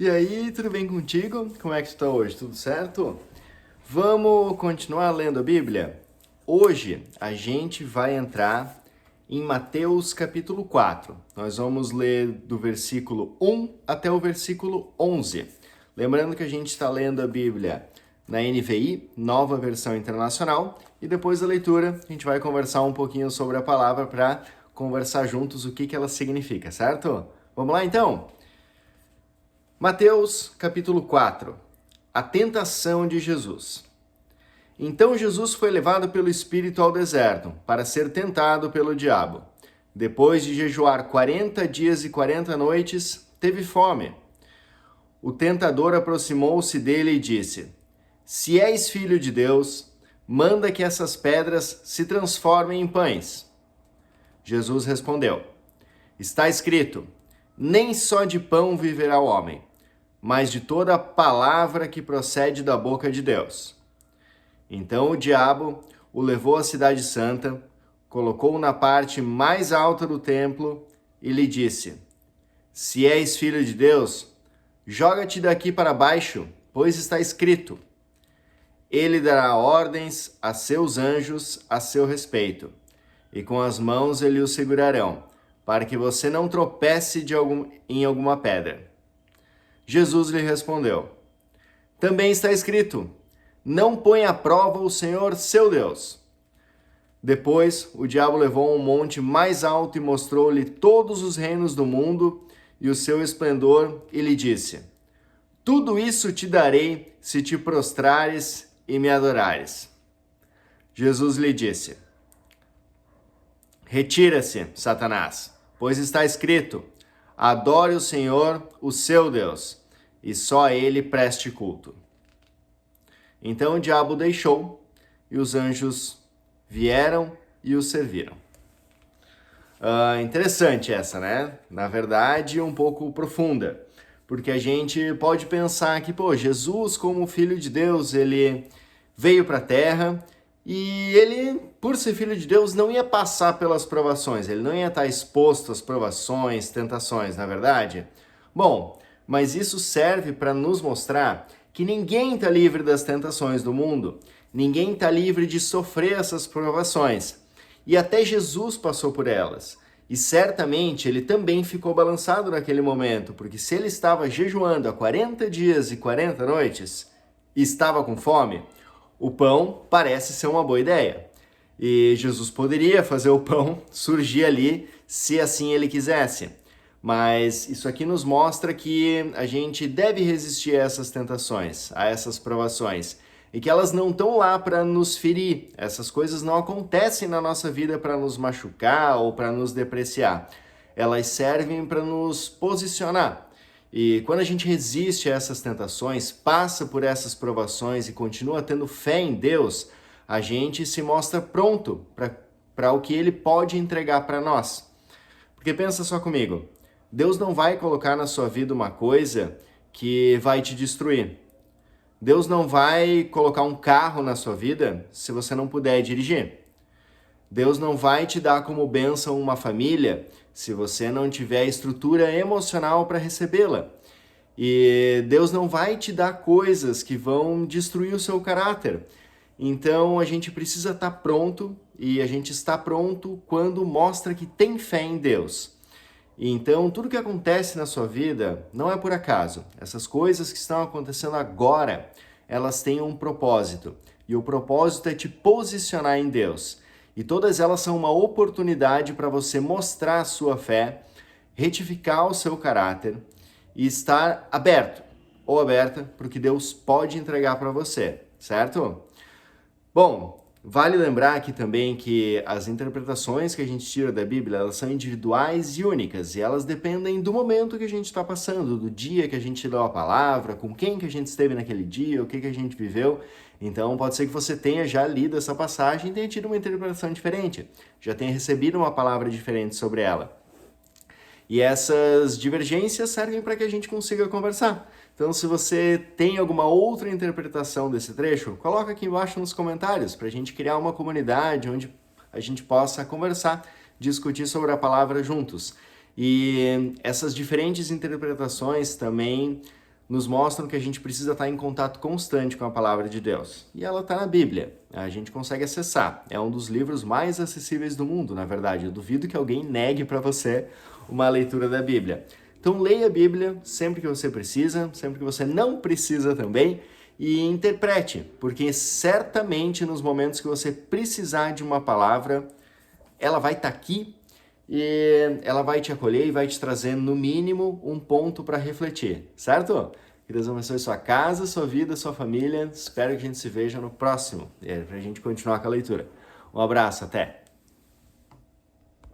E aí, tudo bem contigo? Como é que tu tá hoje? Tudo certo? Vamos continuar lendo a Bíblia? Hoje a gente vai entrar em Mateus capítulo 4. Nós vamos ler do versículo 1 até o versículo 11. Lembrando que a gente está lendo a Bíblia na NVI, Nova Versão Internacional, e depois da leitura a gente vai conversar um pouquinho sobre a palavra para conversar juntos o que ela significa, certo? Vamos lá então? Mateus capítulo 4. A tentação de Jesus. Então Jesus foi levado pelo Espírito ao deserto, para ser tentado pelo diabo. Depois de jejuar 40 dias e 40 noites, teve fome. O tentador aproximou-se dele e disse: Se és filho de Deus, manda que essas pedras se transformem em pães. Jesus respondeu: Está escrito: Nem só de pão viverá o homem, mas de toda a palavra que procede da boca de Deus. Então o diabo o levou à cidade santa, colocou-o na parte mais alta do templo e lhe disse: Se és filho de Deus, joga-te daqui para baixo, pois está escrito: Ele dará ordens a seus anjos a seu respeito, e com as mãos ele o segurarão, para que você não tropece em alguma pedra. Jesus lhe respondeu: Também está escrito: Não põe à prova o Senhor seu Deus. Depois, o diabo levou a um monte mais alto e mostrou-lhe todos os reinos do mundo e o seu esplendor, e lhe disse: Tudo isso te darei se te prostrares e me adorares. Jesus lhe disse: Retira-se, Satanás, pois está escrito: Adore o Senhor, o seu Deus, e só a ele preste culto. Então o diabo deixou, e os anjos vieram e o serviram. Interessante essa, né? Na verdade, um pouco profunda, porque a gente pode pensar que, Jesus, como filho de Deus, ele veio para a Terra e ele, por ser filho de Deus, não ia passar pelas provações, ele não ia estar exposto às provações, tentações, na verdade? Bom, mas isso serve para nos mostrar que ninguém está livre das tentações do mundo, ninguém está livre de sofrer essas provações. E até Jesus passou por elas. E certamente ele também ficou balançado naquele momento, porque se ele estava jejuando há 40 dias e 40 noites e estava com fome, o pão parece ser uma boa ideia. E Jesus poderia fazer o pão surgir ali se assim ele quisesse. Mas isso aqui nos mostra que a gente deve resistir a essas tentações, a essas provações, e que elas não estão lá para nos ferir. Essas coisas não acontecem na nossa vida para nos machucar ou para nos depreciar. Elas servem para nos posicionar. E quando a gente resiste a essas tentações, passa por essas provações e continua tendo fé em Deus, a gente se mostra pronto para o que Ele pode entregar para nós. Porque pensa só comigo, Deus não vai colocar na sua vida uma coisa que vai te destruir. Deus não vai colocar um carro na sua vida se você não puder dirigir. Deus não vai te dar como bênção uma família se você não tiver estrutura emocional para recebê-la. E Deus não vai te dar coisas que vão destruir o seu caráter. Então a gente precisa estar pronto, e a gente está pronto quando mostra que tem fé em Deus. Então, tudo que acontece na sua vida não é por acaso. Essas coisas que estão acontecendo agora, elas têm um propósito. E o propósito é te posicionar em Deus. E todas elas são uma oportunidade para você mostrar a sua fé, retificar o seu caráter e estar aberto ou aberta para o que Deus pode entregar para você, certo? Bom, vale lembrar aqui também que as interpretações que a gente tira da Bíblia, elas são individuais e únicas, e elas dependem do momento que a gente está passando, do dia que a gente leu a palavra, com quem que a gente esteve naquele dia, o que a gente viveu. Então pode ser que você tenha já lido essa passagem e tenha tido uma interpretação diferente, já tenha recebido uma palavra diferente sobre ela. E essas divergências servem para que a gente consiga conversar. Então, se você tem alguma outra interpretação desse trecho, coloca aqui embaixo nos comentários para a gente criar uma comunidade onde a gente possa conversar, discutir sobre a palavra juntos. E essas diferentes interpretações também nos mostram que a gente precisa estar em contato constante com a palavra de Deus. E ela está na Bíblia, a gente consegue acessar. É um dos livros mais acessíveis do mundo, na verdade. Eu duvido que alguém negue para você uma leitura da Bíblia. Então leia a Bíblia sempre que você precisa, sempre que você não precisa também, e interprete, porque certamente nos momentos que você precisar de uma palavra, ela vai estar aqui e ela vai te acolher e vai te trazer, no mínimo, um ponto para refletir, certo? Que Deus abençoe sua casa, sua vida, sua família. Espero que a gente se veja no próximo, para a gente continuar com a leitura. Um abraço, até!